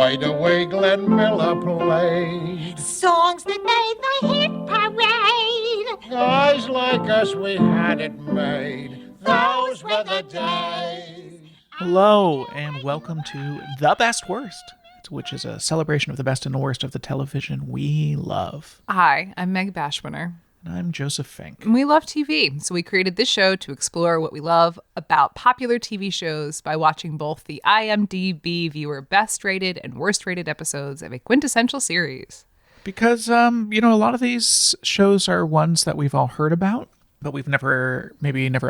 Right away Glenn Miller played. Songs that made the hit parade. Guys like us, we had it made. Those were the days. Hello, and welcome to The Best Worst, which is a celebration of the best and the worst of the television we love. Hi, I'm Meg Bashwinner. And I'm Joseph Fink. And we love TV, so we created this show to explore what we love about popular TV shows by watching both the IMDb viewer best rated and worst rated episodes of a quintessential series. Because, a lot of these shows are ones that we've all heard about, but we've never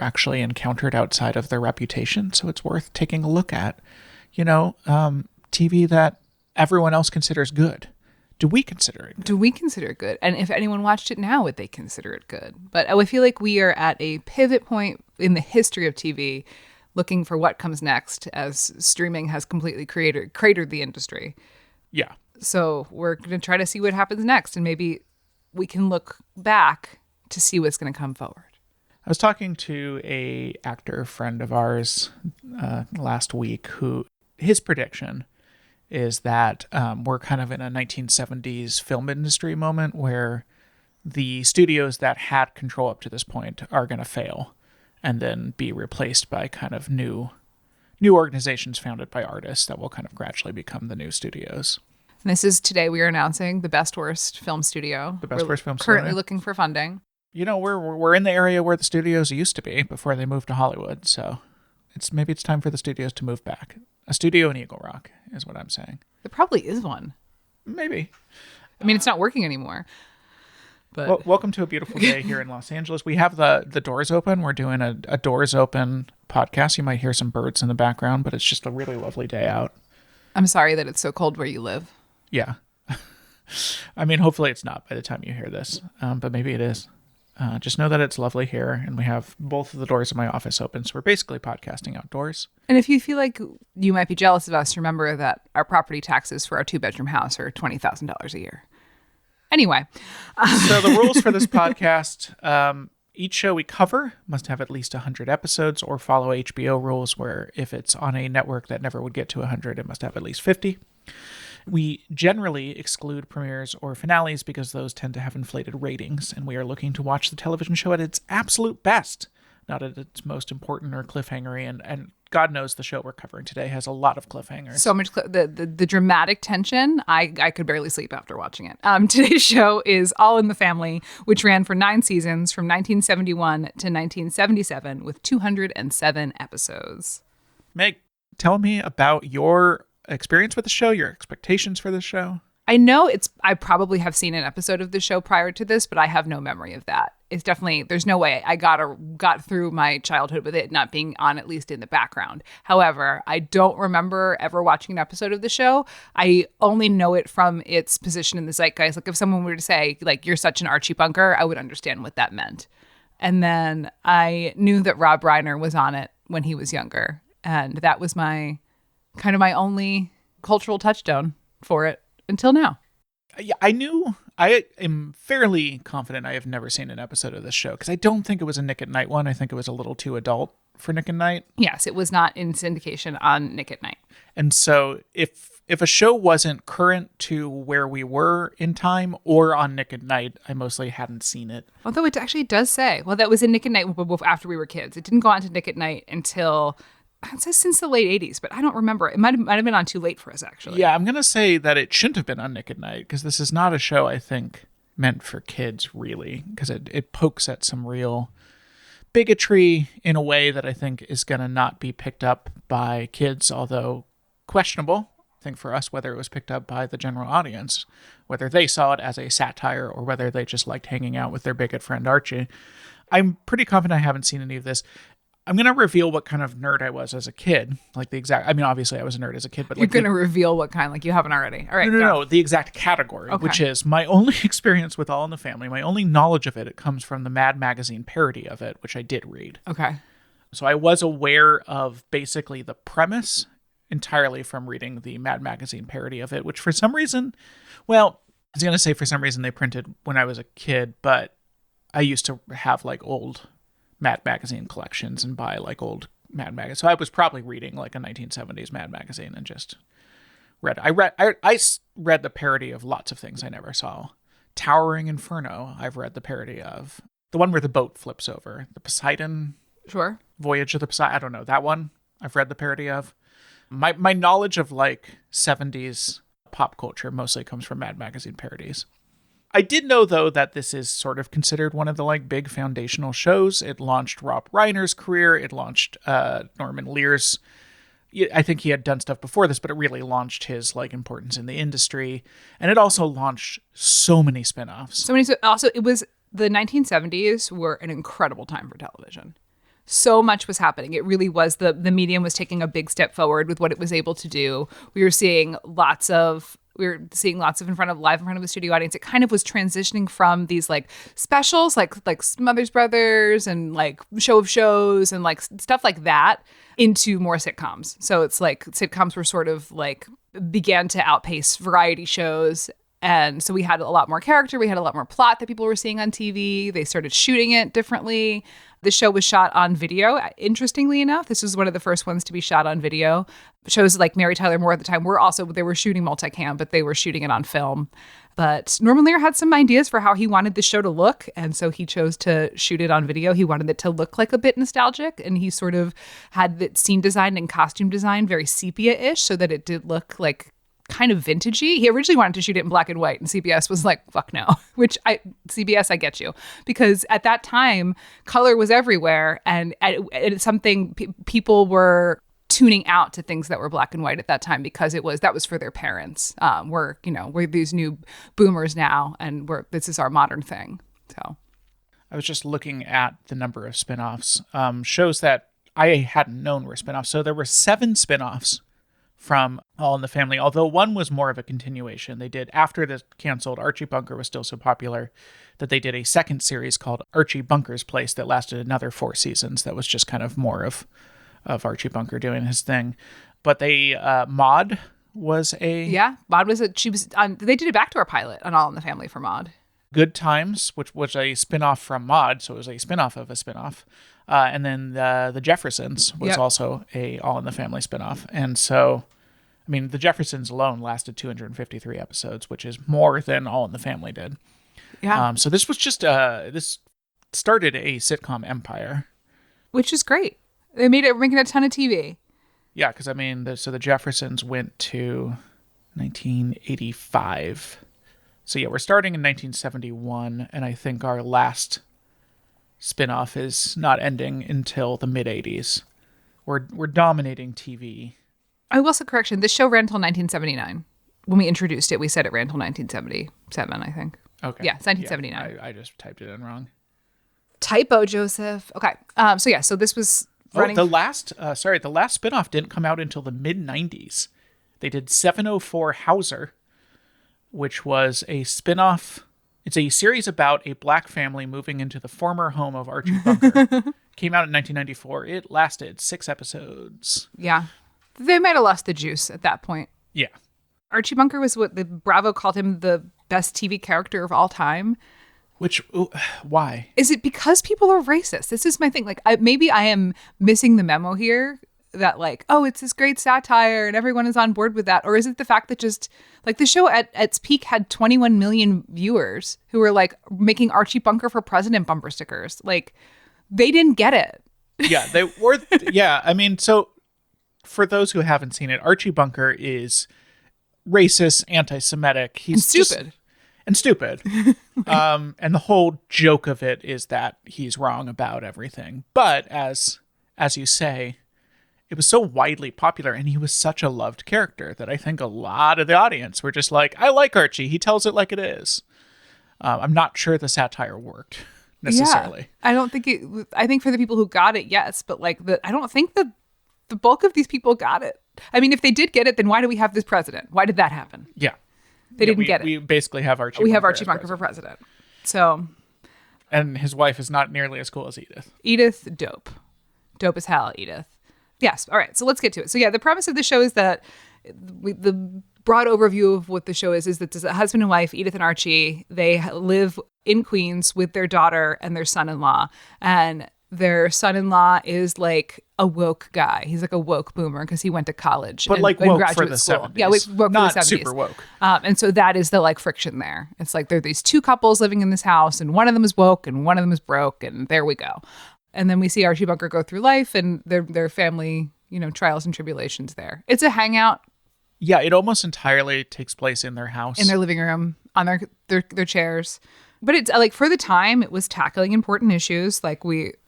actually encountered outside of their reputation, so it's worth taking a look at. TV that everyone else considers good. Do we consider it good? Do we consider it good? And if anyone watched it now, would they consider it good? But I feel like we are at a pivot point in the history of TV, looking for what comes next as streaming has completely cratered the industry. Yeah. So we're going to try to see what happens next, and maybe we can look back to see what's going to come forward. I was talking to a actor friend of ours last week who his prediction is that we're kind of in a 1970s film industry moment where the studios that had control up to this point are going to fail and then be replaced by kind of new organizations founded by artists that will kind of gradually become the new studios. And this is today we are announcing the Best Worst Film Studio. The Best Worst Film Studio. Currently looking for funding. We're in the area where the studios used to be before they moved to Hollywood, so maybe it's time for the studios to move back. A studio in Eagle Rock is what I'm saying. There probably is one. Maybe. I mean, it's not working anymore. But well, welcome to a beautiful day here in Los Angeles. We have the doors open. We're doing a doors open podcast. You might hear some birds in the background, but it's just a really lovely day out. I'm sorry that it's so cold where you live. Yeah. I mean, hopefully it's not by the time you hear this, but maybe it is. Just know that it's lovely here, and we have both of the doors of my office open, so we're basically podcasting outdoors. And if you feel like you might be jealous of us, remember that our property taxes for our 2-bedroom house are $20,000 a year. Anyway. So the rules for this podcast, each show we cover must have at least 100 episodes or follow HBO rules where if it's on a network that never would get to 100, it must have at least 50. We generally exclude premieres or finales because those tend to have inflated ratings, and we are looking to watch the television show at its absolute best, not at its most important or cliffhangery, and God knows the show we're covering today has a lot of cliffhangers. So much, the dramatic tension, I could barely sleep after watching it. Today's show is All in the Family, which ran for 9 seasons from 1971 to 1977 with 207 episodes. Meg, tell me about your experience with the show, your expectations for the show. I know I probably have seen an episode of the show prior to this, but I have no memory of that. It's definitely, there's no way I got through my childhood with it not being on, at least in the background. However, I don't remember ever watching an episode of the show. I only know it from its position in the zeitgeist. Like if someone were to say, like, you're such an Archie Bunker, I would understand what that meant. And then I knew that Rob Reiner was on it when he was younger. And that was my only cultural touchstone for it until now. Yeah, I am fairly confident I have never seen an episode of this show because I don't think it was a Nick at Night one. I think it was a little too adult for Nick at Night. Yes, it was not in syndication on Nick at Night. And so if a show wasn't current to where we were in time or on Nick at Night, I mostly hadn't seen it. Although it actually does say, well, that was in Nick at Night after we were kids. It didn't go on to Nick at Night until... It says since the late 80s, but I don't remember. It might have been on too late for us, actually. Yeah, I'm going to say that it shouldn't have been on Nick at Night because this is not a show I think meant for kids, really, because it pokes at some real bigotry in a way that I think is going to not be picked up by kids, although questionable, I think, for us, whether it was picked up by the general audience, whether they saw it as a satire or whether they just liked hanging out with their bigot friend Archie. I'm pretty confident I haven't seen any of this. I'm going to reveal what kind of nerd I was as a kid. Obviously I was a nerd as a kid, but you're going to reveal what kind, like you haven't already. All right. No, the exact category, okay. Which is my only experience with All in the Family. My only knowledge of it comes from the Mad Magazine parody of it, which I did read. Okay. So I was aware of basically the premise entirely from reading the Mad Magazine parody of it, which for some reason, well, I was going to say for some reason they printed when I was a kid, but I used to have like old Mad Magazine collections and buy like old Mad Magazine. So I was probably reading like a 1970s Mad Magazine and just read the parody of lots of things I never saw. Towering Inferno, I've read the parody of. The one where the boat flips over. The Poseidon Sure. Voyage of the Poseidon. I don't know. That one I've read the parody of. My knowledge of like 70s pop culture mostly comes from Mad Magazine parodies. I did know, though, that this is sort of considered one of the like big foundational shows. It launched Rob Reiner's career. It launched Norman Lear's. I think he had done stuff before this, but it really launched his like importance in the industry. And it also launched so many spinoffs. Also, it was the 1970s were an incredible time for television. So much was happening. It really was the medium was taking a big step forward with what it was able to do. We were seeing lots of live in front of a studio audience. It kind of was transitioning from these like specials, like Smothers Brothers and like Show of Shows and like stuff like that into more sitcoms. So it's like sitcoms were sort of like began to outpace variety shows. And so we had a lot more character. We had a lot more plot that people were seeing on TV. They started shooting it differently. The show was shot on video. Interestingly enough, this was one of the first ones to be shot on video. Shows like Mary Tyler Moore at the time they were shooting multicam, but they were shooting it on film. But Norman Lear had some ideas for how he wanted the show to look, and so he chose to shoot it on video. He wanted it to look like a bit nostalgic, and he sort of had the scene design and costume design very sepia-ish so that it did look like kind of vintagey. He originally wanted to shoot it in black and white, and CBS was like, fuck no. CBS, I get you. Because at that time, color was everywhere, and it's something people were tuning out to things that were black and white at that time because that was for their parents. We're these new boomers now, and this is our modern thing. So I was just looking at the number of spinoffs. Shows that I hadn't known were spinoffs. So there were 7 spinoffs from All in the Family, although one was more of a continuation. They did, after the canceled Archie Bunker was still so popular, that they did a second series called Archie Bunker's Place that lasted another 4 seasons. That was just kind of more of Archie Bunker doing his thing. But Maude was they did a backdoor pilot on All in the Family for Maude. Good Times, which was a spinoff from Maude, so it was a spinoff of a spinoff. And then the Jeffersons was also a All in the Family spinoff. And so, I mean, the Jeffersons alone lasted 253 episodes, which is more than All in the Family did. Yeah. So this was just this started a sitcom empire, which is great. They making a ton of TV. Yeah, because I mean, the Jeffersons went to 1985. So yeah, we're starting in 1971, and I think our last spinoff is not ending until the mid 80s. We're dominating TV. I will say correction. This show ran until 1979. When we introduced it, we said it ran until 1977, I think. Okay. Yeah, it's 1979. Yeah, I just typed it in wrong. Typo, Joseph. Okay. So this was running. The last spinoff didn't come out until the mid 90s. They did 704 Hauser, which was a spinoff. It's a series about a black family moving into the former home of Archie Bunker. Came out in 1994. It lasted 6 episodes. Yeah. They might have lost the juice at that point. Yeah. Archie Bunker was what the Bravo called him the best TV character of all time. Why? Is it because people are racist? This is my thing. Like, maybe I am missing the memo here that like, oh, it's this great satire and everyone is on board with that. Or is it the fact that just like the show at its peak had 21 million viewers who were like making Archie Bunker for president bumper stickers? Like they didn't get it. Yeah, they were. Yeah. I mean, so for those who haven't seen it, Archie Bunker is racist, anti-Semitic. He's stupid. And the whole joke of it is that he's wrong about everything. But as you say, it was so widely popular and he was such a loved character that I think a lot of the audience were just like, I like Archie. He tells it like it is. I'm not sure the satire worked necessarily. Yeah, I don't think I think for the people who got it, yes. But like I don't think the bulk of these people got it. I mean, if they did get it, then why do we have this president? Why did that happen? Yeah. They didn't get it. We basically have Archie. We have Archie Bunker for president. So, and his wife is not nearly as cool as Edith. Edith, dope as hell. Edith. Yes. All right. So let's get to it. So yeah, the premise of the show is that the broad overview of what the show is that there's a husband and wife, Edith and Archie. They live in Queens with their daughter and their son-in-law, and Their son-in-law is like a woke guy. He's like a woke boomer because he went to college. But like and woke for graduate the school. 70s. Yeah, woke for Not the 70s. super woke. And so that is the like friction there. It's like there are these two couples living in this house and one of them is woke and one of them is broke and there we go. And then we see Archie Bunker go through life and their family, trials and tribulations there. It's a hangout. Yeah, it almost entirely takes place in their house. In their living room, on their chairs. But it's like for the time, it was tackling important issues. It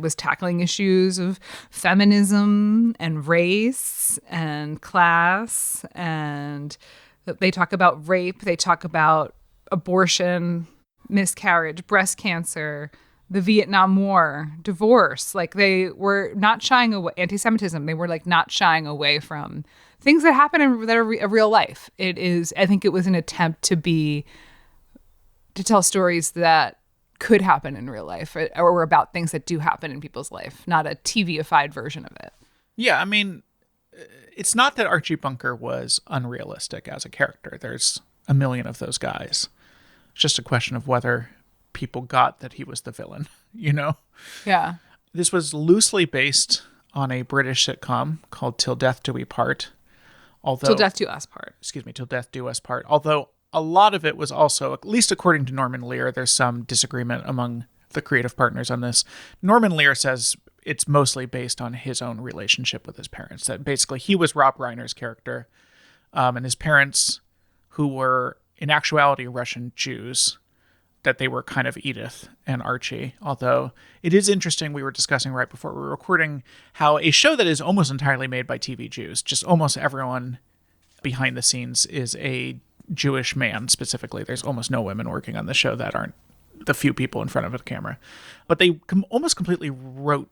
was tackling issues of feminism and race and class. And they talk about rape. They talk about abortion, miscarriage, breast cancer, the Vietnam War, divorce. Like they were not shying away, anti-Semitism. They were like not shying away from things that happen that are a real life. I think it was an attempt to tell stories that could happen in real life or about things that do happen in people's life, not a TV-ified version of it. Yeah, I mean, it's not that Archie Bunker was unrealistic as a character. There's a million of those guys. It's just a question of whether people got that he was the villain, Yeah. This was loosely based on a British sitcom called Till Death Do We Part. Till Death Do Us Part. Excuse me, Till Death Do Us Part. Although a lot of it was also, at least according to Norman Lear, there's some disagreement among the creative partners on this. Norman Lear says it's mostly based on his own relationship with his parents. That basically he was Rob Reiner's character, and his parents, who were in actuality Russian Jews, that they were kind of Edith and Archie. Although it is interesting, we were discussing right before we were recording how a show that is almost entirely made by TV Jews, just almost everyone behind the scenes is a Jewish man specifically. There's almost no women working on the show that aren't the few people in front of a camera. But they almost completely wrote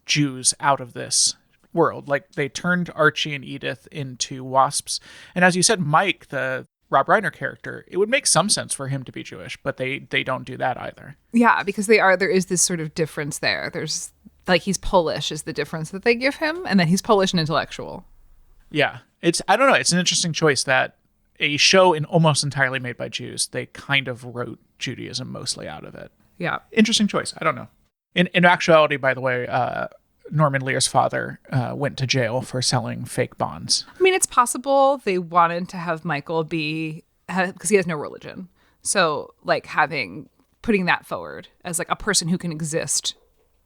Jews out of this world. Like they turned Archie and Edith into wasps. And as you said, Mike, the Rob Reiner character, it would make some sense for him to be Jewish, but they don't do that either. Yeah, because there is this sort of difference there. There's like he's Polish is the difference that they give him, and then he's Polish and intellectual. Yeah. I don't know, it's an interesting choice that a show almost entirely made by Jews, they kind of wrote Judaism mostly out of it. Yeah. Interesting choice. I don't know. In actuality, by the way, Norman Lear's father went to jail for selling fake bonds. I mean, it's possible they wanted to have Michael because he has no religion. So like putting that forward as like a person who can exist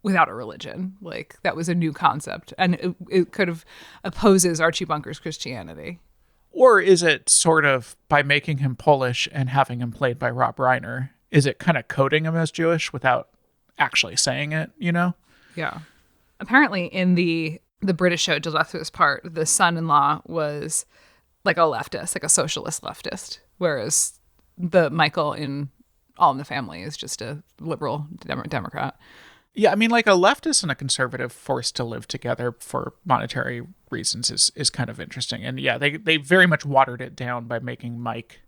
without a religion, like that was a new concept. And it could have opposes Archie Bunker's Christianity. Or is it sort of, by making him Polish and having him played by Rob Reiner, is it kind of coding him as Jewish without actually saying it, Yeah. Apparently in the British show Till Death Do Us Part, the son-in-law was like a leftist, like a socialist leftist, whereas the Michael in All in the Family is just a liberal Democrat. Yeah, I mean, like a leftist and a conservative forced to live together for monetary reasons is kind of interesting. And yeah, they very much watered it down by making Mike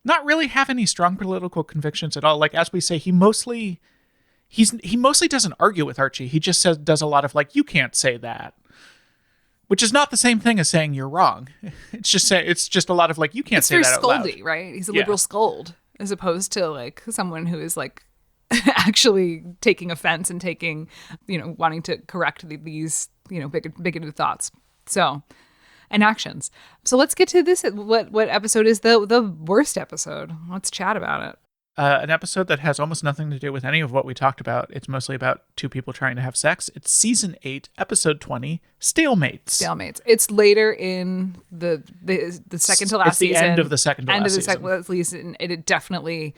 not really have any strong political convictions at all. Like, as we say, he mostly doesn't argue with Archie. He just does a lot of like, you can't say that, which is not the same thing as saying you're wrong. It's just a lot of like, you can't say that out loud. It's very scoldy, right? He's a liberal scold as opposed to like someone who is like actually taking offense and wanting to correct these bigoted thoughts. So, and actions. So let's get to this. What episode is the worst episode? Let's chat about it. An episode that has almost nothing to do with any of what we talked about. It's mostly about two people trying to have sex. It's season 8, episode 20, Stalemates. It's later in the second to last season. It's the end of the second to last season. It definitely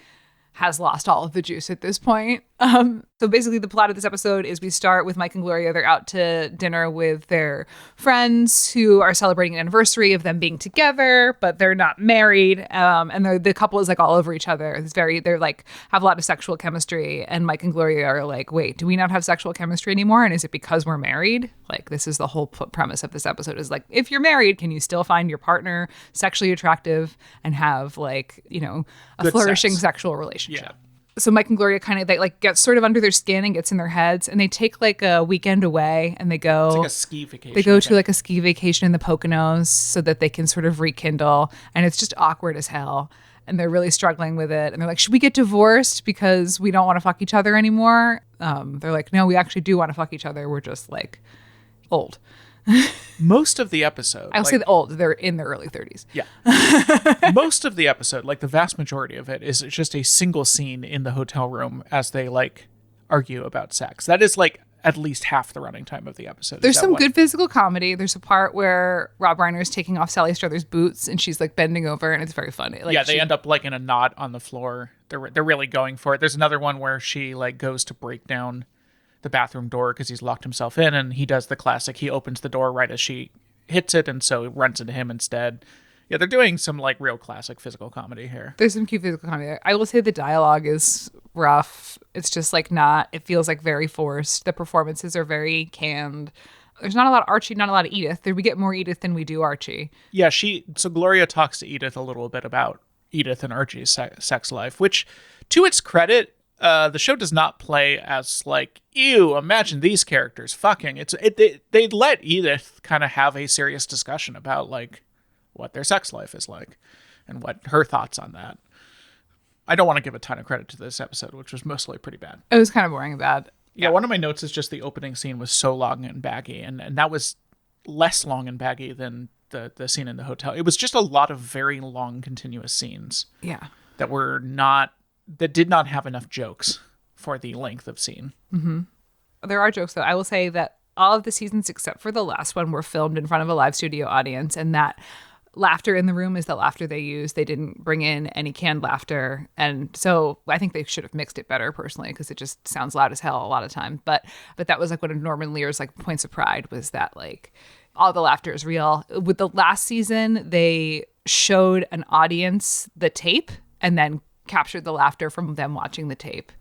has lost all of the juice at this point. So basically the plot of this episode is we start with Mike and Gloria. They're out to dinner with their friends who are celebrating an anniversary of them being together, but they're not married. And the couple is like all over each other. They're like have a lot of sexual chemistry. And Mike and Gloria are like, wait, do we not have sexual chemistry anymore? And is it because we're married? Like this is the whole premise of this episode is like, if you're married, can you still find your partner sexually attractive and have like, a good flourishing sex. Sexual relationship? Yeah. So Mike and Gloria they like get sort of under their skin and gets in their heads, and they take like a weekend away and they go. It's like a ski vacation. They go to like a ski vacation in the Poconos so that they can sort of rekindle, and it's just awkward as hell. And they're really struggling with it. And they're like, should we get divorced because we don't want to fuck each other anymore? They're like, no, we actually do want to fuck each other. We're just like old. Most of the episode, I'll say the old. They're in their early 30s. yeah, most of the episode, like the vast majority of it, is just a single scene in the hotel room as they like argue about sex. That is like at least half the running time of the episode. There's some good physical comedy. There's a part where Rob Reiner is taking off Sally Struthers' boots and she's like bending over, and it's very funny. Like, yeah, they end up like in a knot on the floor. They're really going for it. There's another one where she like goes to break down the bathroom door because he's locked himself in, and he does the classic. He opens the door right as she hits it, and so it runs into him instead. Yeah, they're doing some like real classic physical comedy here. There's some cute physical comedy there. I will say the dialogue is rough. It's just like it feels like very forced. The performances are very canned. There's not a lot of Archie, not a lot of Edith. We get more Edith than we do Archie. Yeah, so Gloria talks to Edith a little bit about Edith and Archie's sex life, which, to its credit, the show does not play as like, ew, imagine these characters fucking. They let Edith kind of have a serious discussion about like what their sex life is like and what her thoughts on that. I don't want to give a ton of credit to this episode, which was mostly pretty bad. It was kind of boring and bad. Yeah, one of my notes is just the opening scene was so long and baggy, and that was less long and baggy than the scene in the hotel. It was just a lot of very long, continuous scenes. Yeah. That did not have enough jokes for the length of scene. Mm-hmm. There are jokes, though. I will say that all of the seasons except for the last one were filmed in front of a live studio audience, and that laughter in the room is the laughter they use. They didn't bring in any canned laughter, and so I think they should have mixed it better, personally, because it just sounds loud as hell a lot of time. But that was like one of Norman Lear's like points of pride, was that like all the laughter is real. With the last season, they showed an audience the tape and then captured the laughter from them watching the tape,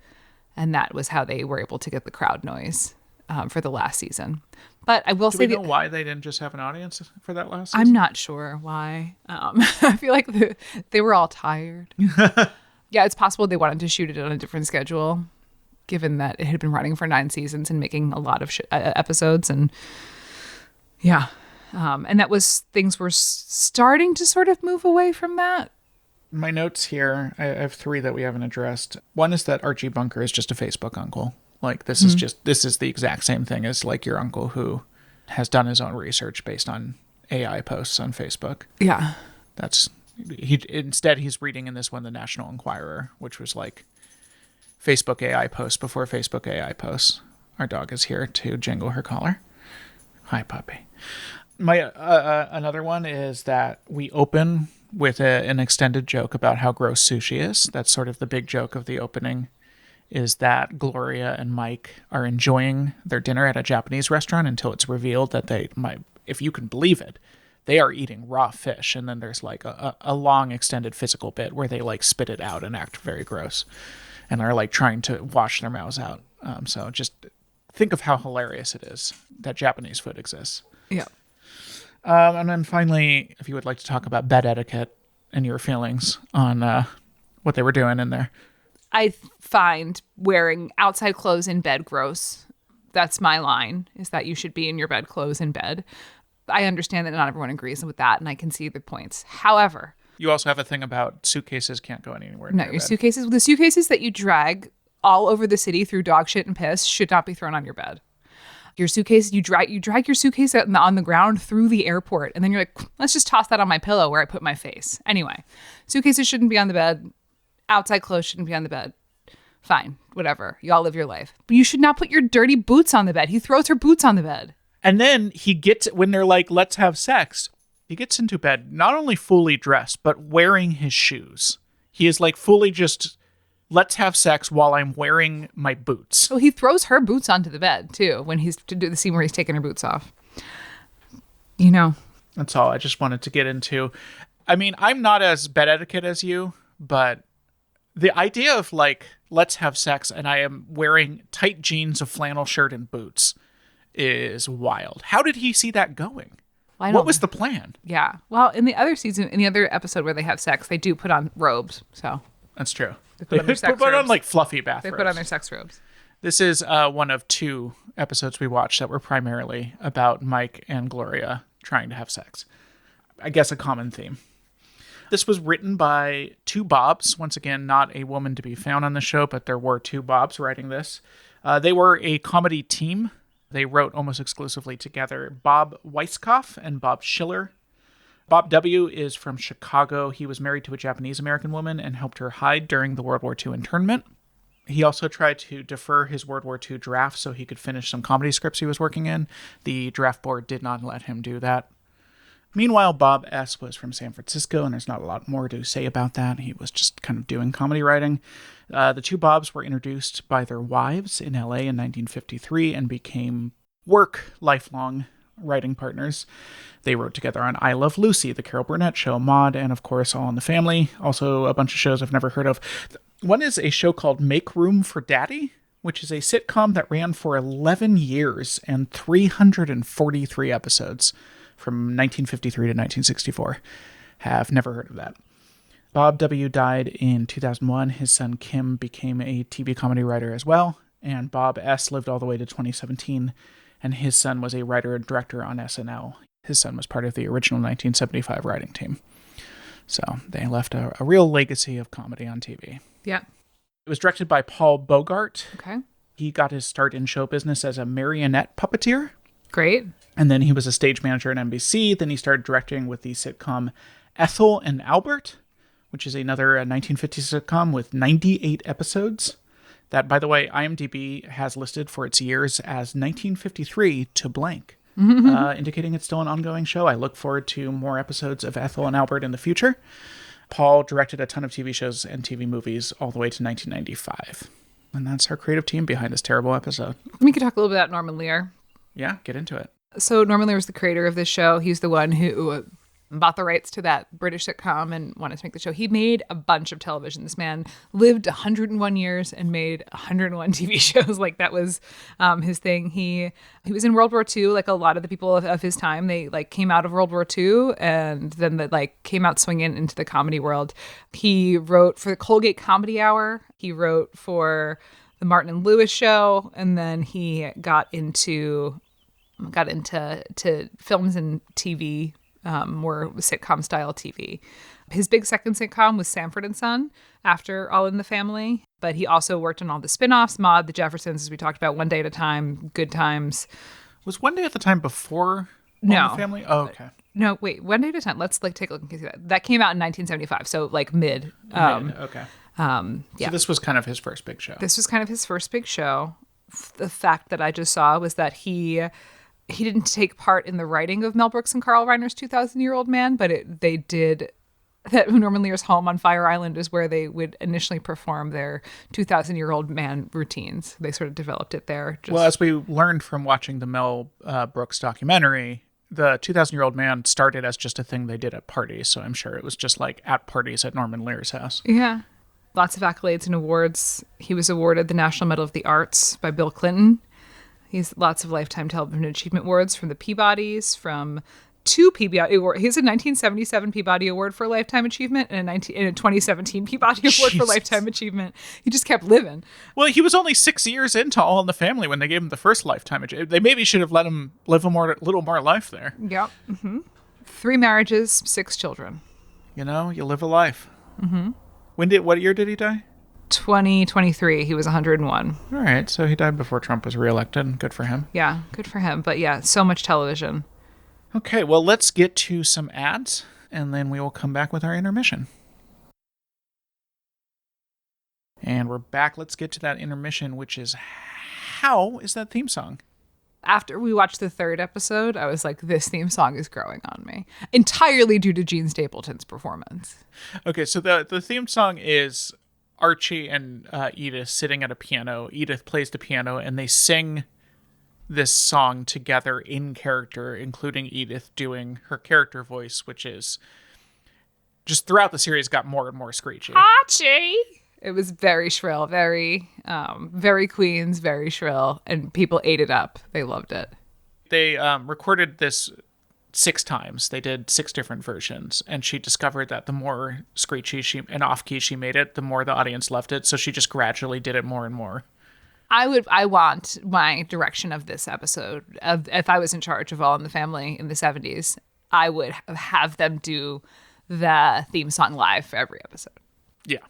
and that was how they were able to get the crowd noise for the last season. But I will say, do we know why they didn't just have an audience for that last season? I'm not sure why. I feel like they were all tired. Yeah, it's possible they wanted to shoot it on a different schedule, given that it had been running for 9 seasons and making a lot of episodes. And yeah, and that was, things were starting to sort of move away from that. My notes here, I have 3 that we haven't addressed. One is that Archie Bunker is just a Facebook uncle. Like, this is the exact same thing as like your uncle who has done his own research based on AI posts on Facebook. Yeah. Instead he's reading in this one the National Enquirer, which was like Facebook AI posts before Facebook AI posts. Our dog is here to jingle her collar. Hi, puppy. My another one is that we open with an extended joke about how gross sushi is. That's sort of the big joke of the opening, is that Gloria and Mike are enjoying their dinner at a Japanese restaurant until it's revealed that they might, if you can believe it, they are eating raw fish. And then there's like a long extended physical bit where they like spit it out and act very gross and are like trying to wash their mouths out. So just think of how hilarious it is that Japanese food exists. Yeah. And then finally, if you would like to talk about bed etiquette and your feelings on what they were doing in there. I find wearing outside clothes in bed gross. That's my line, is that you should be in your bed clothes in bed. I understand that not everyone agrees with that, and I can see the points. However, you also have a thing about suitcases can't go anywhere. No, your suitcases, the suitcases that you drag all over the city through dog shit and piss should not be thrown on your bed. Your suitcase, you drag your suitcase on the ground through the airport, and then you're like, let's just toss that on my pillow where I put my face. Anyway, suitcases shouldn't be on the bed. Outside clothes shouldn't be on the bed. Fine, whatever. Y'all live your life. But you should not put your dirty boots on the bed. He throws her boots on the bed. And then when they're like, let's have sex, he gets into bed not only fully dressed, but wearing his shoes. He is like fully just, let's have sex while I'm wearing my boots. So he throws her boots onto the bed, too, when he's to do the scene where he's taking her boots off. You know. That's all I just wanted to get into. I mean, I'm not as bed etiquette as you, but the idea of like, let's have sex and I am wearing tight jeans, a flannel shirt, and boots is wild. How did he see that going? What was the plan? Yeah. Well, in the other season, in the other episode where they have sex, they do put on robes. So that's true. They put on their sex put robes. on like fluffy bathrobes. They put on their sex robes. This is one of 2 episodes we watched that were primarily about Mike and Gloria trying to have sex. I guess a common theme. This was written by 2 Bobs. Once again, not a woman to be found on the show, but there were 2 Bobs writing this. They were a comedy team. They wrote almost exclusively together. Bob Weisskopf and Bob Schiller. Bob W. is from Chicago. He was married to a Japanese-American woman and helped her hide during the World War II internment. He also tried to defer his World War II draft so he could finish some comedy scripts he was working in. The draft board did not let him do that. Meanwhile, Bob S. was from San Francisco, and there's not a lot more to say about that. He was just kind of doing comedy writing. The two Bobs were introduced by their wives in LA in 1953 and became lifelong writing partners. They wrote together on I Love Lucy, The Carol Burnett Show, Maude, and of course All in the Family. Also a bunch of shows I've never heard of. One is a show called Make Room for Daddy, which is a sitcom that ran for 11 years and 343 episodes from 1953 to 1964. Have never heard of that. Bob W. died in 2001. His son Kim became a TV comedy writer as well. And Bob S. lived all the way to 2017. And his son was a writer and director on SNL. His son was part of the original 1975 writing team. So they left a real legacy of comedy on TV. Yeah. It was directed by Paul Bogart. Okay. He got his start in show business as a marionette puppeteer. Great. And then he was a stage manager at NBC. Then he started directing with the sitcom Ethel and Albert, which is another 1950s sitcom with 98 episodes. That, by the way, IMDb has listed for its years as 1953 to blank, indicating it's still an ongoing show. I look forward to more episodes of Ethel and Albert in the future. Paul directed a ton of TV shows and TV movies all the way to 1995. And that's our creative team behind this terrible episode. We could talk a little bit about Norman Lear. Yeah, get into it. So Norman Lear was the creator of this show. He's the one who bought the rights to that British sitcom and wanted to make the show. He made a bunch of television. This man lived 101 years and made 101 TV shows. Like, that was his thing. He was in World War II, like a lot of the people of his time. They like came out of World War II and then they like came out swinging into the comedy world. He wrote for the Colgate Comedy Hour. He wrote for the Martin and Lewis show, and then he got into films and TV, more sitcom style TV. His big second sitcom was Sanford and Son after All in the Family, but he also worked on all the spin-offs, Maude, The Jeffersons, as we talked about, One Day at a Time, Good Times. Was One Day at the Time before No. All in the Family? Oh, okay. No, wait, One Day at a Time. Let's like take a look and see that. That came out in 1975, so like mid. Okay. Yeah. So this was kind of his first big show. This was kind of his first big show. The fact that I just saw was that he didn't take part in the writing of Mel Brooks and Carl Reiner's 2,000-Year-Old Man, but they did. That Norman Lear's home on Fire Island is where they would initially perform their 2,000-Year-Old Man routines. They sort of developed it there. Well, as we learned from watching the Mel Brooks documentary, the 2,000-Year-Old Man started as just a thing they did at parties. So I'm sure it was just like at parties at Norman Lear's house. Yeah. Lots of accolades and awards. He was awarded the National Medal of the Arts by Bill Clinton. He's lots of Lifetime Television Achievement Awards from the Peabodys, from two Peabody Awards. He has a 1977 Peabody Award for Lifetime Achievement and a 2017 Peabody Award for Lifetime Achievement. He just kept living. Well, he was only 6 years into All in the Family when they gave him the first Lifetime Achievement. They maybe should have let him live a little more life there. Yep. Mm-hmm. 3 marriages, 6 children. You know, you live a life. Mm-hmm. What year did he die? 2023. He was 101. All right, so he died before Trump was reelected. Good for him. Yeah, good for him. But yeah, so much television. Okay, well, let's get to some ads, and then we will come back with our intermission. And we're back. Let's get to that intermission, which is, how is that theme song? After we watched the 3rd episode, I was like, this theme song is growing on me. Entirely due to Gene Stapleton's performance. Okay, so the theme song is Archie and Edith sitting at a piano. Edith plays the piano, and they sing this song together in character, including Edith doing her character voice, which is just throughout the series got more and more screechy. Archie! It was very shrill, very Queens, very shrill, and people ate it up. They loved it. They recorded this 6 times. They did 6 different versions, and she discovered that the more screechy and off-key she made it, the more the audience loved it, so she just gradually did it more and more. I want my direction of this episode. If I was in charge of All in the Family in the 70s, I would have them do the theme song live for every episode. Yeah.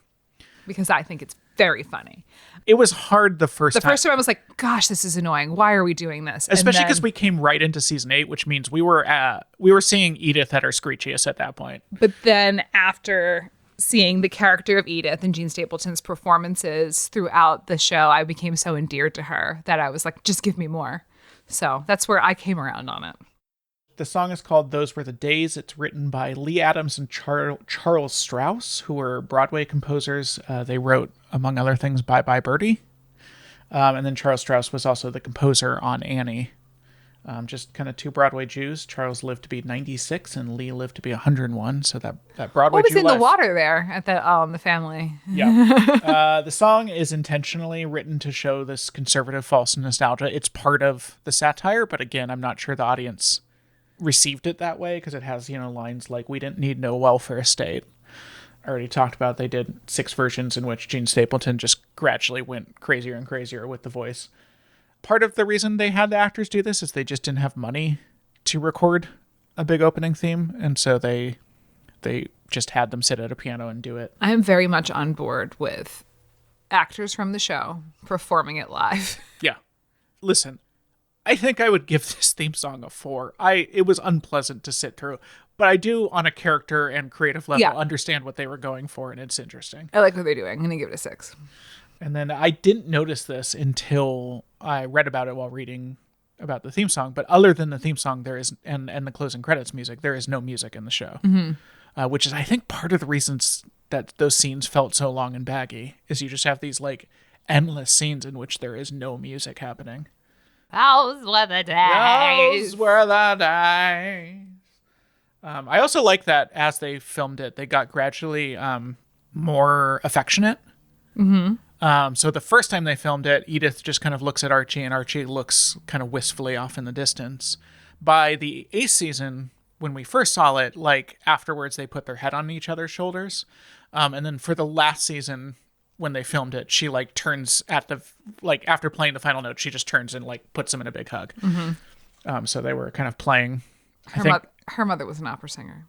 Because I think it's very funny. It was hard the first time. The first time I was like, gosh, this is annoying. Why are we doing this? Especially because we came right into season 8, which means we were seeing Edith at her screechiest at that point. But then after seeing the character of Edith and Jean Stapleton's performances throughout the show, I became so endeared to her that I was like, just give me more. So that's where I came around on it. The song is called Those Were the Days. It's written by Lee Adams and Charles Strauss, who were Broadway composers. They wrote, among other things, Bye Bye Birdie. And then Charles Strauss was also the composer on Annie. Just kind of two Broadway Jews. Charles lived to be 96 and Lee lived to be 101. So that Broadway what was Jew in life. The water there at the Family? Yeah. The song is intentionally written to show this conservative false nostalgia. It's part of the satire, but again, I'm not sure the audience received it that way because it has, lines like, we didn't need no welfare state. I already talked about they did 6 versions in which Jean Stapleton just gradually went crazier and crazier with the voice. Part of the reason they had the actors do this is they just didn't have money to record a big opening theme, and so they just had them sit at a piano and do it. I am very much on board with actors from the show performing it live. Yeah. Listen, I think I would give this theme song a 4. It was unpleasant to sit through, but I do, on a character and creative level, understand what they were going for, and it's interesting. I like what they're doing. I'm going to give it a 6. And then I didn't notice this until I read about it while reading about the theme song, but other than the theme song, there is, and the closing credits music, there is no music in the show, which is, I think, part of the reasons that those scenes felt so long and baggy, is you just have these, endless scenes in which there is no music happening. Those were the days. Those were the days. I also like that as they filmed it, they got gradually more affectionate. So the first time they filmed it, Edith just kind of looks at Archie, and Archie looks kind of wistfully off in the distance. By the 8th season, when we first saw it, afterwards they put their head on each other's shoulders. And then for the last season, when they filmed it, she turns at the after playing the final note, she just turns and puts him in a big hug. So they were kind of playing. Her mother was an opera singer.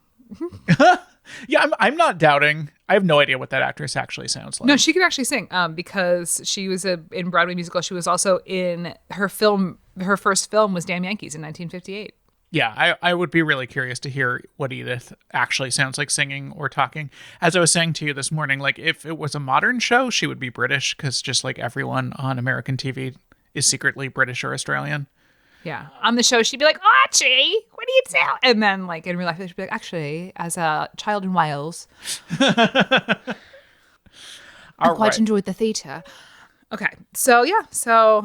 Yeah, I'm not doubting. I have no idea what that actress actually sounds like. No, she could actually sing because she was in Broadway musical. She was also in her film. Her first film was Damn Yankees in 1958. Yeah, I would be really curious to hear what Edith actually sounds like singing or talking. As I was saying to you this morning, if it was a modern show, she would be British because just like everyone on American TV is secretly British or Australian. Yeah. On the show, she'd be like, Archie, what do you tell? And then, in real life, she'd be like, actually, as a child in Wales, I quite enjoyed the theatre. Okay. So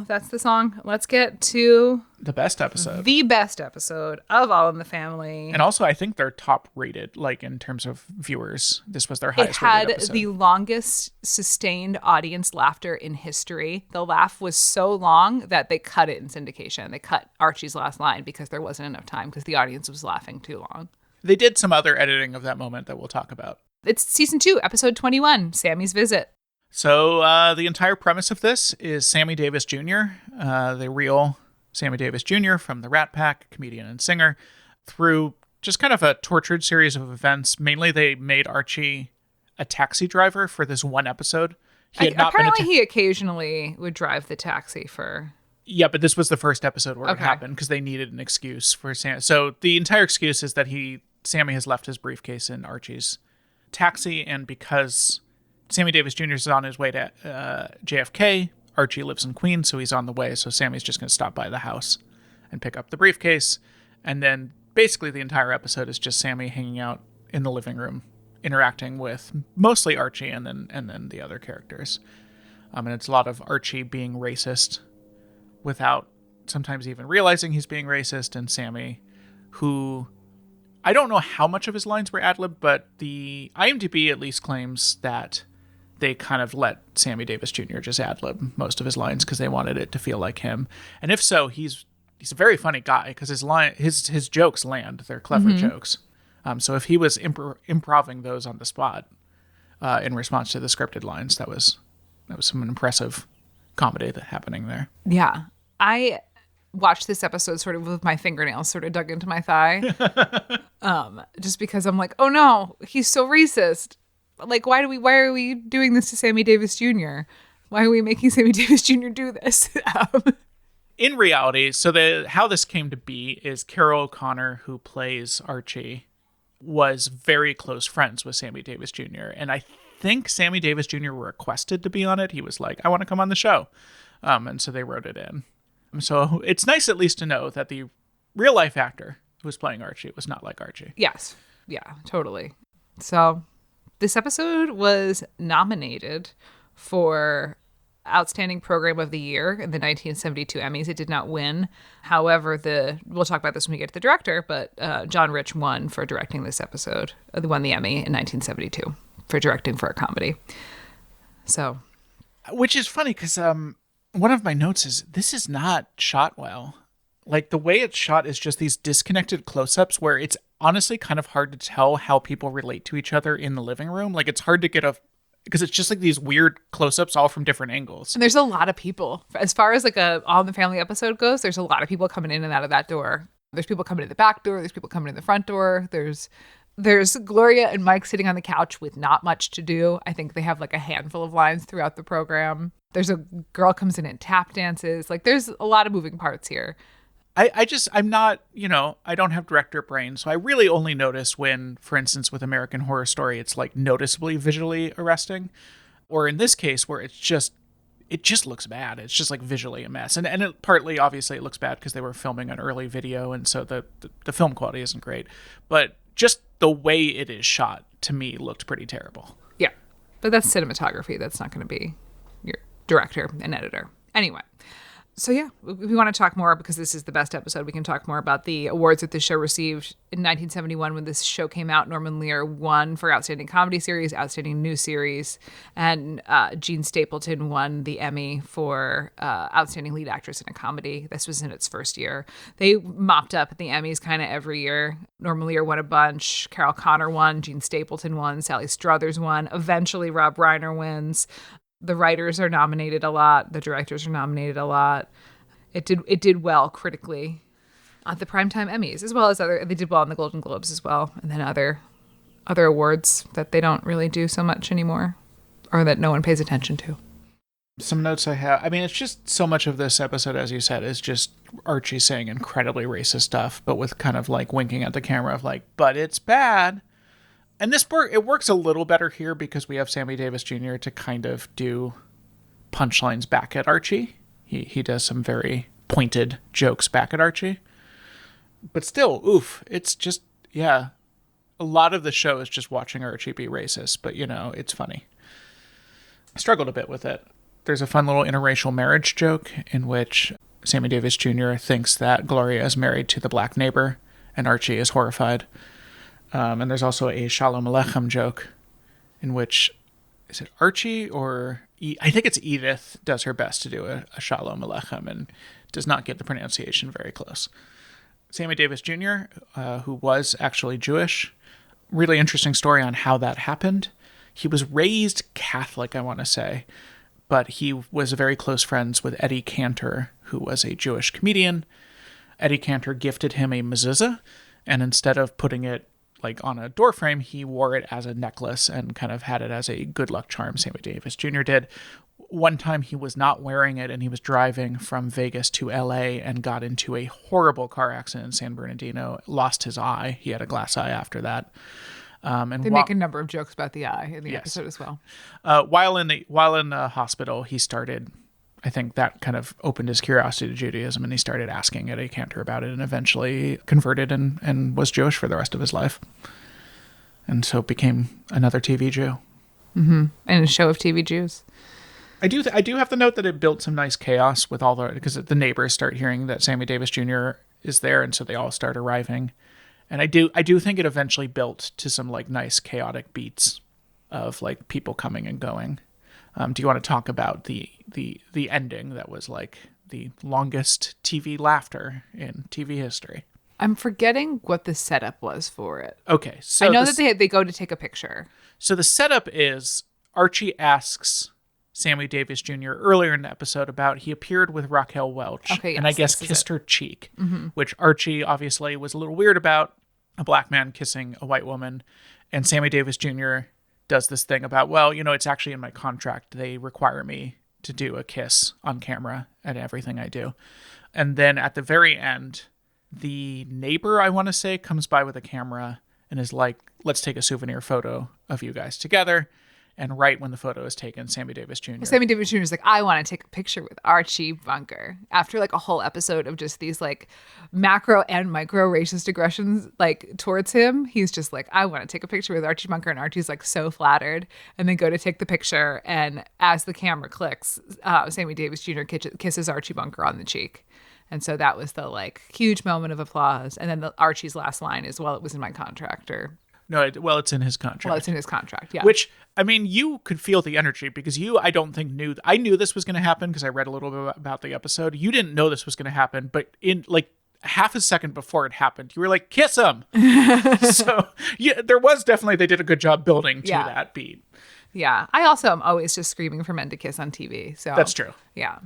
that's the song. Let's get to the best episode. The best episode of All in the Family. And also, I think they're top rated, in terms of viewers. This was their highest rated episode. It had the longest sustained audience laughter in history. The laugh was so long that they cut it in syndication. They cut Archie's last line because there wasn't enough time because the audience was laughing too long. They did some other editing of that moment that we'll talk about. It's season 2, episode 21, Sammy's Visit. So the entire premise of this is Sammy Davis Jr., the real Sammy Davis Jr. from the Rat Pack, comedian and singer, through just kind of a tortured series of events. Mainly they made Archie a taxi driver for this one episode. He occasionally would drive the taxi for... Yeah, but this was the first episode where it happened because they needed an excuse for Sam. So the entire excuse is that Sammy has left his briefcase in Archie's taxi, and because Sammy Davis Jr. is on his way to JFK, Archie lives in Queens, so he's on the way. So Sammy's just going to stop by the house and pick up the briefcase. And then basically the entire episode is just Sammy hanging out in the living room, interacting with mostly Archie and then the other characters. And it's a lot of Archie being racist without sometimes even realizing he's being racist, and Sammy, who... I don't know how much of his lines were ad-lib, but the IMDb at least claims that they kind of let Sammy Davis Jr. just ad-lib most of his lines because they wanted it to feel like him. And if so, he's a very funny guy because his jokes land. They're clever jokes. So if he was improving those on the spot in response to the scripted lines, that was some impressive comedy that happening there. Yeah. I watched this episode sort of with my fingernails sort of dug into my thigh. Just because I'm like, oh no, he's so racist. Like, why are we doing this to Sammy Davis Jr.? Why are we making Sammy Davis Jr. do this? In reality, so how this came to be is Carol O'Connor, who plays Archie, was very close friends with Sammy Davis Jr. And I think Sammy Davis Jr. requested to be on it. He was like, I want to come on the show. And so they wrote it in. So it's nice at least to know that the real life actor who was playing Archie was not like Archie. Yes. Yeah, totally. So this episode was nominated for Outstanding Program of the Year in the 1972 Emmys. It did not win. However, we'll talk about this when we get to the director, but John Rich won for directing this episode. He won the Emmy in 1972 for directing for a comedy. So, which is funny because one of my notes is this is not shot well. Like the way it's shot is just these disconnected close-ups where it's honestly kind of hard to tell how people relate to each other in the living room. Like it's hard to get because it's just like these weird close-ups all from different angles. And there's a lot of people. As far as like a All in the Family episode goes, there's a lot of people coming in and out of that door. There's people coming in the back door. There's people coming in the front door. There's Gloria and Mike sitting on the couch with not much to do. I think they have like a handful of lines throughout the program. There's a girl comes in and tap dances. Like there's a lot of moving parts here. I'm not, I don't have director brain. So I really only notice when, for instance, with American Horror Story, it's like noticeably visually arresting. Or in this case where it just looks bad. It's just like visually a mess. And it, partly, obviously, it looks bad because they were filming on early video. And so the film quality isn't great. But just the way it is shot, to me, looked pretty terrible. Yeah. But that's cinematography. That's not going to be your director and editor. Anyway. So yeah, we want to talk more because this is the best episode. We can talk more about the awards that the show received in 1971 when this show came out. Norman Lear won for Outstanding Comedy Series, Outstanding New Series, and Jean Stapleton won the Emmy for Outstanding Lead Actress in a Comedy. This was in its first year. They mopped up the Emmys kind of every year. Norman Lear won a bunch. Carol Connor won. Jean Stapleton won. Sally Struthers won. Eventually, Rob Reiner wins. The writers are nominated a lot. The directors are nominated a lot. It did well critically at the Primetime Emmys, as well as they did well on the Golden Globes as well, and then other awards that they don't really do so much anymore, or that no one pays attention to. Some notes I have. I mean, it's just so much of this episode, as you said, is just Archie saying incredibly racist stuff, but with kind of like winking at the camera of like, but it's bad. And it works a little better here because we have Sammy Davis Jr. to kind of do punchlines back at Archie. He does some very pointed jokes back at Archie. But still, it's just, yeah. A lot of the show is just watching Archie be racist, but, it's funny. I struggled a bit with it. There's a fun little interracial marriage joke in which Sammy Davis Jr. thinks that Gloria is married to the black neighbor, and Archie is horrified. And there's also a Shalom Aleichem joke in which, is it Archie or I think it's Edith does her best to do a Shalom Aleichem and does not get the pronunciation very close. Sammy Davis Jr., who was actually Jewish, really interesting story on how that happened. He was raised Catholic, I want to say, but he was very close friends with Eddie Cantor, who was a Jewish comedian. Eddie Cantor gifted him a mezuzah, and instead of putting it like on a door frame, he wore it as a necklace and kind of had it as a good luck charm. Sammy Davis Jr. did. One time he was not wearing it and he was driving from Vegas to LA and got into a horrible car accident in San Bernardino, lost his eye. He had a glass eye after that. And they make a number of jokes about the eye in the episode as well. While in the hospital, he started, I think that kind of opened his curiosity to Judaism, and he started asking Eddie Cantor about it and eventually converted and was Jewish for the rest of his life. And so became another TV Jew. Mm-hmm. And a show of TV Jews. I do have to note that it built some nice chaos with because the neighbors start hearing that Sammy Davis Jr. is there, and so they all start arriving. And I do think it eventually built to some like nice chaotic beats of like people coming and going. Do you want to talk about the ending that was like the longest TV laughter in TV history? I'm forgetting what the setup was for it. Okay, so I know that they go to take a picture. So the setup is Archie asks Sammy Davis Jr. earlier in the episode about he appeared with Raquel Welch, and I guess kissed her cheek, which Archie obviously was a little weird about, a black man kissing a white woman, and Sammy Davis Jr. does this thing about, well, it's actually in my contract. They require me to do a kiss on camera at everything I do. And then at the very end, the neighbor, I want to say, comes by with a camera and is like, let's take a souvenir photo of you guys together. And right when the photo is taken, Sammy Davis Jr. Sammy Davis Jr. is like, I want to take a picture with Archie Bunker. After like a whole episode of just these like macro and micro racist aggressions like towards him, he's just like, I want to take a picture with Archie Bunker. And Archie's like so flattered. And they go to take the picture. And as the camera clicks, Sammy Davis Jr. kisses Archie Bunker on the cheek. And so that was the like huge moment of applause. And then Archie's last line is, well, it was in my contract. No, it's in his contract. Well, it's in his contract, yeah. Which, I mean, you could feel the energy because I don't think I knew this was going to happen because I read a little bit about the episode. You didn't know this was going to happen, but in like half a second before it happened, you were like, kiss him. So yeah, there was definitely, they did a good job building to that beat. Yeah. I also am always just screaming for men to kiss on TV. So that's true. Yeah.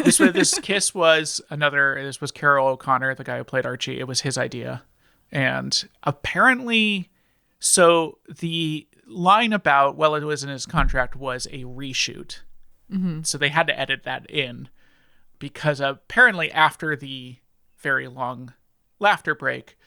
This kiss was this was Carol O'Connor, the guy who played Archie. It was his idea. And apparently, so the line about, well, it was in his contract was a reshoot. Mm-hmm. So they had to edit that in because apparently after the very long laughter break,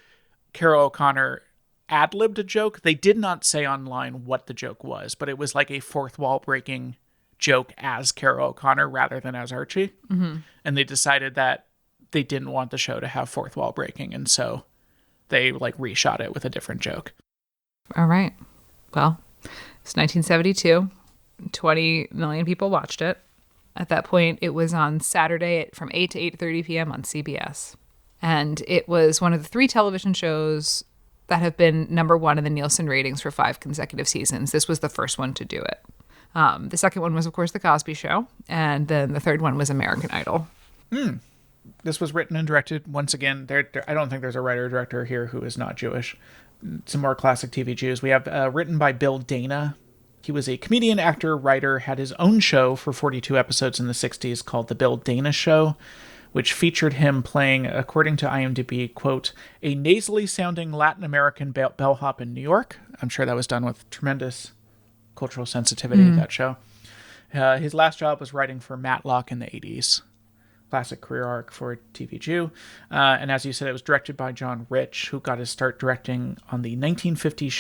Carol O'Connor ad-libbed a joke. They did not say online what the joke was, but it was like a fourth wall breaking joke as Carol O'Connor rather than as Archie. Mm-hmm. And they decided that they didn't want the show to have fourth wall breaking. And so they like reshot it with a different joke. All right. Well, it's 1972. 20 million people watched it. At that point, it was on Saturday from 8 to 8:30 p.m. on CBS. And it was one of the 3 television shows that have been number 1 in the Nielsen ratings for 5 consecutive seasons. This was the first one to do it. The second one was, of course, The Cosby Show. And then the third one was American Idol. This was written and directed, once again, I don't think there's a writer-director here who is not Jewish. Some more classic TV Jews. We have written by Bill Dana. He was a comedian, actor, writer, had his own show for 42 episodes in the 60s called The Bill Dana Show, which featured him playing, according to IMDb, quote, a nasally sounding Latin American bellhop in New York. I'm sure that was done with tremendous cultural sensitivity, that show. His last job was writing for Matlock in the 80s. Classic career arc for a TV Jew. And as you said, it was directed by John Rich, who got his start directing on the 1950s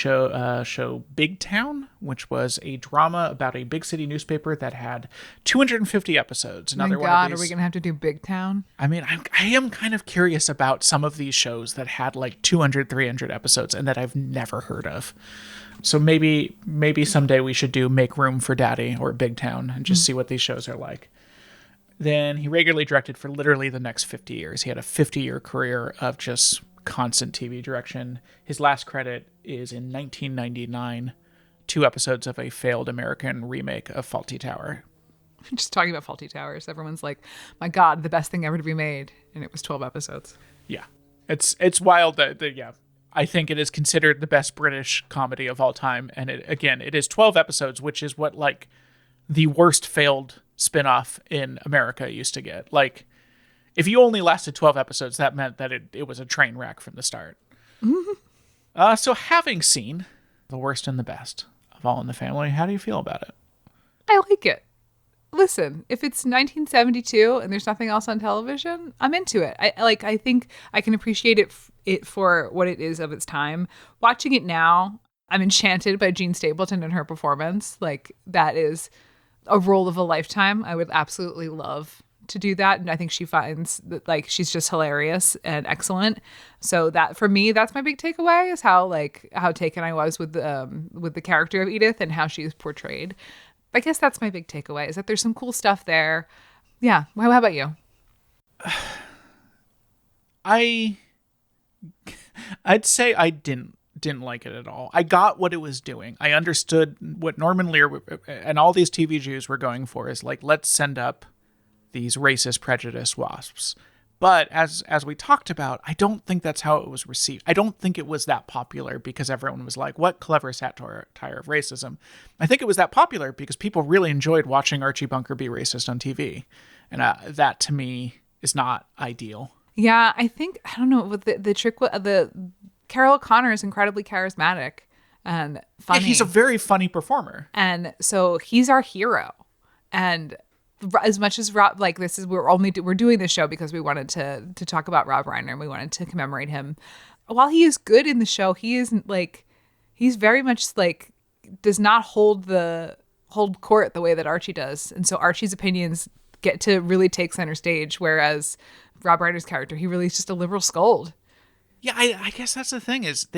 show Big Town, which was a drama about a big city newspaper that had 250 episodes. Another one of these. Are we going to have to do Big Town? I mean, I am kind of curious about some of these shows that had like 200, 300 episodes and that I've never heard of. So maybe someday we should do Make Room for Daddy or Big Town and just see what these shows are like. Then he regularly directed for literally the next 50 years. He had a 50-year career of just constant TV direction. His last credit is in 1999, 2 episodes of a failed American remake of Fawlty Tower. Just talking about Fawlty Towers, everyone's like, my God, the best thing ever to be made. And it was 12 episodes. Yeah. It's wild that, I think it is considered the best British comedy of all time. And it is 12 episodes, which is what like the worst failed spinoff in America used to get. Like, if you only lasted 12 episodes, that meant that it was a train wreck from the start. Mm-hmm. So having seen the worst and the best of All in the Family, how do you feel about it? I like it. Listen, if it's 1972 and there's nothing else on television, I'm into it. I think I can appreciate it for what it is of its time. Watching it now, I'm enchanted by Jean Stapleton and her performance. Like, that is a role of a lifetime. I would absolutely love to do that. And I think she finds that like she's just hilarious and excellent. So that for me, that's my big takeaway is how taken I was with the character of Edith and how she is portrayed. I guess that's my big takeaway is that there's some cool stuff there. Yeah. How about you? I'd say I didn't like it at all. I got what it was doing. I understood what Norman Lear and all these TV Jews were going for is like, let's send up these racist prejudice wasps. But as we talked about, I don't think that's how it was received. I don't think it was that popular because everyone was like, what clever satire of racism. I think it was that popular because people really enjoyed watching Archie Bunker be racist on TV. And that to me is not ideal. Yeah, I think, I don't know, with the trick, the Carol O'Connor is incredibly charismatic. and funny. Yeah, he's a very funny performer. And so he's our hero. And as much as Rob, like this is, we're doing this show because we wanted to talk about Rob Reiner and we wanted to commemorate him. While he is good in the show, he isn't like, he's very much like, does not hold court the way that Archie does. And so Archie's opinions get to really take center stage. Whereas Rob Reiner's character, he really is just a liberal scold. Yeah, I guess that's the thing is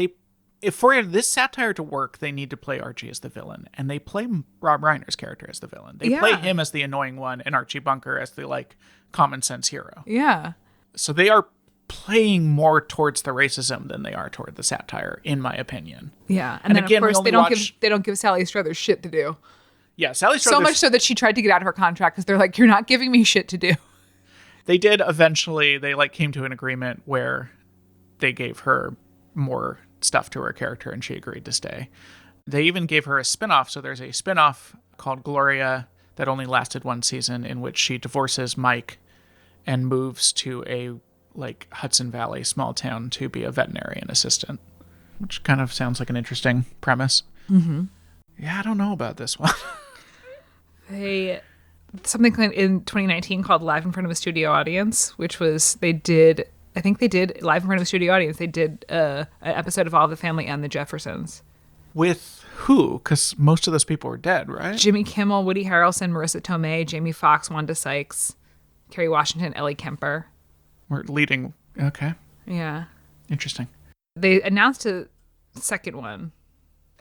if for this satire to work, they need to play Archie as the villain, and they play Rob Reiner's character as the villain. They play him as the annoying one, and Archie Bunker as the like common sense hero. Yeah. So they are playing more towards the racism than they are toward the satire, in my opinion. Yeah, and then again, of course they don't give Sally Struthers shit to do. Yeah, Sally Struthers. So much so that she tried to get out of her contract because they're like, "You're not giving me shit to do." They did eventually. They like came to an agreement where they gave her more stuff to her character and she agreed to stay. They even gave her a spinoff. So there's a spinoff called Gloria that only lasted one season, in which she divorces Mike and moves to a like Hudson Valley small town to be a veterinarian assistant, which kind of sounds like an interesting premise. Mm-hmm. Yeah, I don't know about this one. Something in 2019 called Live in Front of a Studio Audience, which was I think they did Live in Front of a Studio Audience. They did an episode of All the Family and the Jeffersons. With who? Because most of those people were dead, right? Jimmy Kimmel, Woody Harrelson, Marissa Tomei, Jamie Foxx, Wanda Sykes, Kerry Washington, Ellie Kemper. We're leading. Okay. Yeah. Interesting. They announced a second one.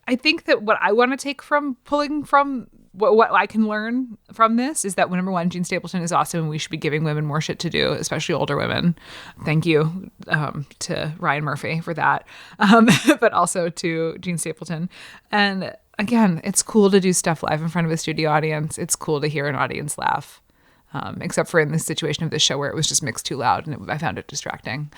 I think that what I want to take from pulling from what I can learn from this is that, number one, Gene Stapleton is awesome and we should be giving women more shit to do, especially older women. Thank you to Ryan Murphy for that, but also to Gene Stapleton. And again, it's cool to do stuff live in front of a studio audience. It's cool to hear an audience laugh, except for in this situation of this show where it was just mixed too loud and I found it distracting.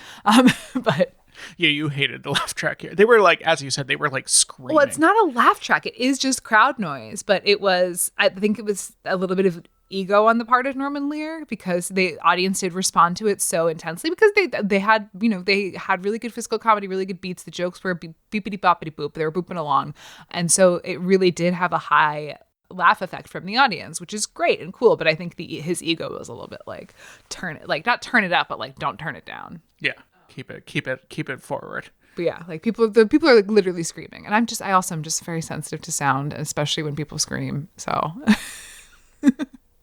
But yeah, you hated the laugh track here. They were like, as you said, they were like screaming. Well, it's not a laugh track. It is just crowd noise. But I think it was a little bit of ego on the part of Norman Lear because the audience did respond to it so intensely because they had really good physical comedy, really good beats. The jokes were beepity boppity boop. They were booping along. And so it really did have a high laugh effect from the audience, which is great and cool. But I think his ego was a little bit like, not turn it up, but like, don't turn it down. Yeah. Keep it forward. But yeah, like people are like literally screaming, and I also am just very sensitive to sound, especially when people scream. So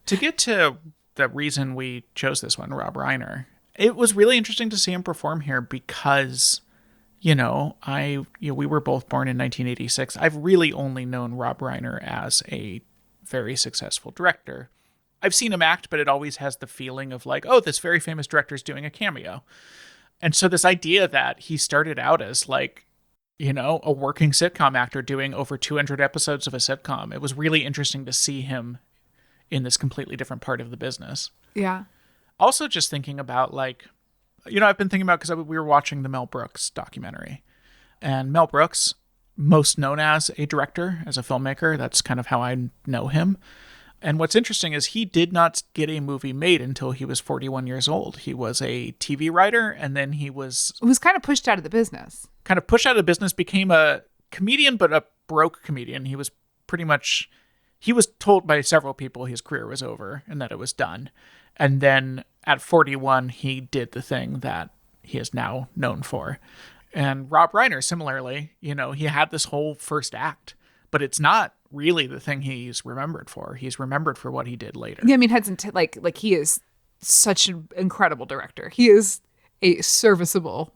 to get to the reason we chose this one, Rob Reiner, it was really interesting to see him perform here because, we were both born in 1986. I've really only known Rob Reiner as a very successful director. I've seen him act, but it always has the feeling of like, oh, this very famous director is doing a cameo. And so this idea that he started out as like, a working sitcom actor doing over 200 episodes of a sitcom, it was really interesting to see him in this completely different part of the business. Yeah. Also just thinking about like, I've been thinking about, because we were watching the Mel Brooks documentary, and Mel Brooks, most known as a director, as a filmmaker, that's kind of how I know him. And what's interesting is he did not get a movie made until he was 41 years old. He was a TV writer, and then he was kind of pushed out of the business. Became a comedian, but a broke comedian. He was told by several people his career was over and that it was done. And then at 41, he did the thing that he is now known for. And Rob Reiner, similarly, he had this whole first act, but it's not really the thing he's remembered for. He's remembered for what he did later. Yeah, I mean, like he is such an incredible director. He is a serviceable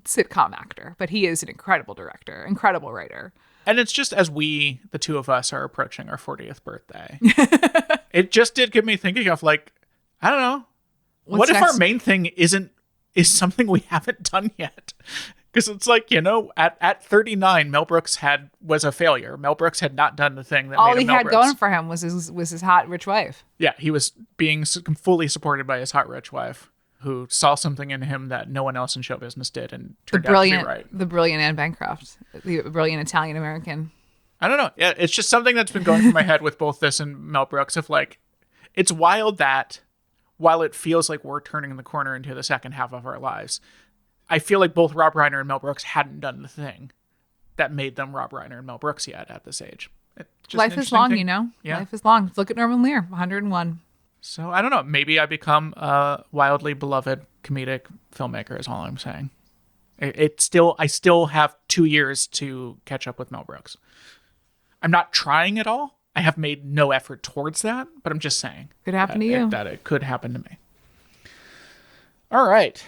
sitcom actor, but he is an incredible director, incredible writer. And it's just as the two of us are approaching our 40th birthday, it just did get me thinking of like, I don't know, what if our main thing is something we haven't done yet? Because it's like, at 39, Mel Brooks was a failure. Mel Brooks had not done the thing that all made him he Mel had Brooks. going for him was his hot rich wife. Yeah, he was being fully supported by his hot rich wife, who saw something in him that no one else in show business did, and turned out to be right. The brilliant Anne Bancroft, the brilliant Italian American. I don't know. Yeah, it's just something that's been going through my head with both this and Mel Brooks. Of like, it's wild that while it feels like we're turning the corner into the second half of our lives, I feel like both Rob Reiner and Mel Brooks hadn't done the thing that made them Rob Reiner and Mel Brooks yet at this age. Life is long, thing. you know? Yeah. Life is long. Look at Norman Lear, 101. So I don't know. Maybe I become a wildly beloved comedic filmmaker is all I'm saying. I still have 2 years to catch up with Mel Brooks. I'm not trying at all. I have made no effort towards that, but I'm just saying. Could happen to you. That it could happen to me. All right.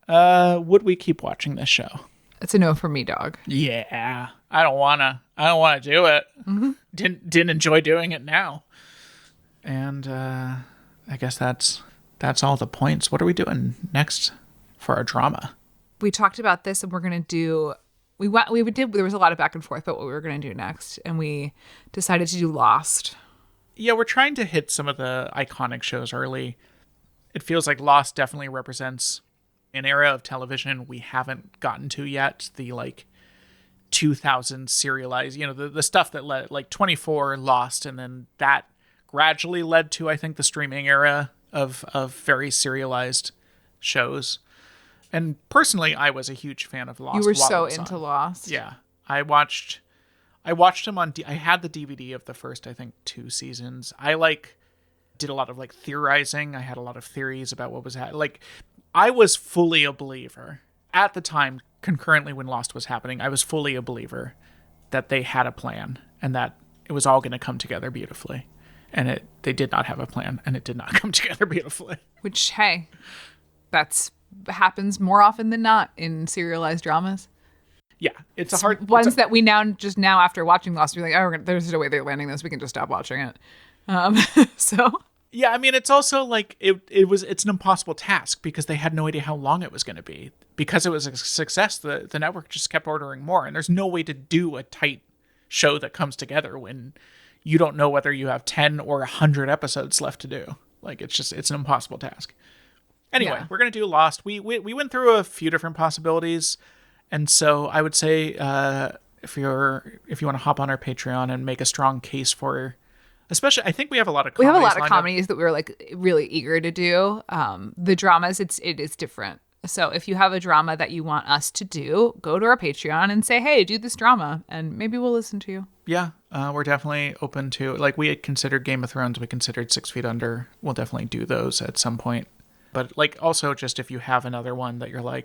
Would we keep watching this show? It's a no for me, dog. Yeah. I don't wanna do it. Mm-hmm. Didn't enjoy doing it now. And I guess that's all the points. What are we doing next for our drama? We talked about this, and we're gonna do. There was a lot of back and forth about what we were gonna do next, and we decided to do Lost. Yeah, we're trying to hit some of the iconic shows early. It feels like Lost definitely represents an era of television we haven't gotten to yet. The 2000 serialized, the stuff that led 24 Lost, and then that gradually led to, I think, the streaming era of very serialized shows. And personally, I was a huge fan of Lost. You were so into Lost. Yeah. I watched them on I had the DVD of the first, I think, 2 seasons. I did a lot of theorizing. I had a lot of theories about what was happening. I was fully a believer at the time, concurrently when Lost was happening. I was fully a believer that they had a plan and that it was all going to come together beautifully. And they did not have a plan, and it did not come together beautifully. Which, hey, that's happens more often than not in serialized dramas. Yeah, it's a hard ones that we now after watching Lost, we're like, oh, there's no way they're landing this. We can just stop watching it. So yeah, I mean, it's also it's an impossible task because they had no idea how long it was going to be. Because it was a success, the network just kept ordering more, and there's no way to do a tight show that comes together when you don't know whether you have 10 or 100 episodes left to do. It's an impossible task. Anyway, Yeah. We're going to do Lost. We went through a few different possibilities. And so I would say if you want to hop on our Patreon and make a strong case for, especially, I think we have a lot of comedies. We have a lot of comedies that we were really eager to do. The dramas, it is different. So if you have a drama that you want us to do, go to our Patreon and say, hey, do this drama, and maybe we'll listen to you. Yeah, we're definitely open to, we had considered Game of Thrones, we considered 6 Feet Under. We'll definitely do those at some point. But also just if you have another one that you're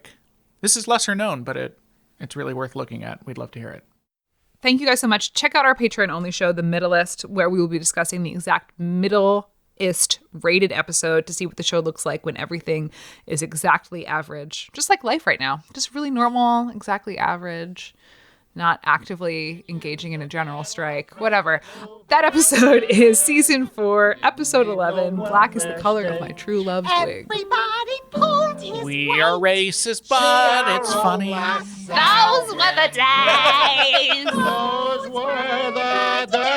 this is lesser known, but it's really worth looking at, we'd love to hear it. Thank you guys so much. Check out our Patreon-only show, The Middleist, where we will be discussing the exact middleist rated episode to see what the show looks like when everything is exactly average. Just like life right now. Just really normal, exactly average, not actively engaging in a general strike, whatever. That episode is season 4, episode 11, Black is the Color of My True Love's Wig. Everybody pulled his We weight. are racist, but it's funny. Those were the days. Those were the days.